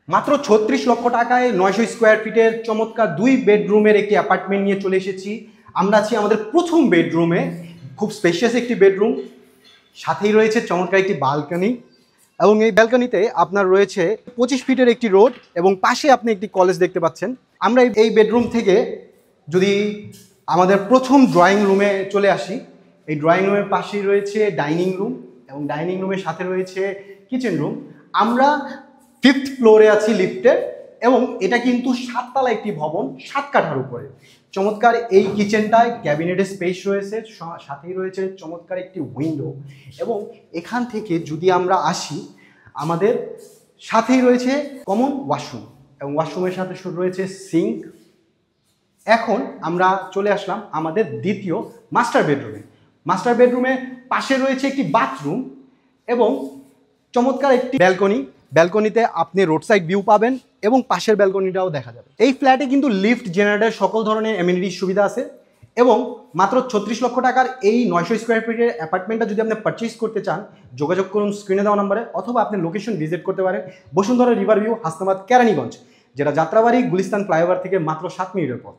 মাত্র ৩৬ লক্ষ টাকায় ৯০০ স্কোয়ার ফিটের চমৎকার ২ বেডরুমের একটি অ্যাপার্টমেন্ট নিয়ে চলে এসেছি। আমরা আছি আমাদের প্রথম বেডরুমে। খুব স্পেশিয়াস একটি বেডরুম, সাথেই রয়েছে চমৎকার একটি বালকনি, এবং এই ব্যালকনিতে আপনার রয়েছে ২৫ ফিটের একটি রোড এবং পাশে আপনি একটি কলেজ দেখতে পাচ্ছেন। আমরা এই বেডরুম থেকে যদি আমাদের প্রথম ড্রয়িং রুমে চলে আসি, এই ড্রয়িং রুমের পাশেই রয়েছে ডাইনিং রুম এবং ডাইনিং রুমের সাথে রয়েছে কিচেন রুম। আমরা 5th ফ্লোরে আছি লিফটে, এবং এটা কিন্তু 7 তলা একটি ভবন, 7 কাঠার উপরে। চমৎকার এই কিচেনটায় ক্যাবিনেটের স্পেস রয়েছে, সাথেই রয়েছে চমৎকার একটি উইন্ডো। এবং এখান থেকে যদি আমরা আসি, আমাদের সাথেই রয়েছে কমন ওয়াশরুম এবং ওয়াশরুমের সাথে রয়েছে সিঙ্ক। এখন আমরা চলে আসলাম আমাদের দ্বিতীয় মাস্টার বেডরুমে। মাস্টার বেডরুমে পাশে রয়েছে একটি বাথরুম এবং চমৎকার একটি ব্যালকনি। ব্যালকনিতে আপনি রোড সাইড ভিউ পাবেন এবং পাশের ব্যালকনিটাও দেখা যাবে। এই ফ্ল্যাটে কিন্তু লিফট, জেনারেটর, সকল ধরনের অ্যামেনিটির সুবিধা আছে। এবং মাত্র ৩৬ লক্ষ টাকার এই ৯০০ স্কোয়ার ফিটের অ্যাপার্টমেন্টটা যদি আপনি পারচেজ করতে চান, যোগাযোগ করুন স্ক্রিনে দেওয়া নম্বরে, অথবা আপনি লোকেশন ভিজিট করতে পারেন বসুন্ধরা রিভার ভিউ, হাসনাবাদ, কেরানীগঞ্জ, যেটা যাত্রাবাড়ি গুলিস্তান ফ্লাইওভার থেকে মাত্র 7 মিনিটের পথ।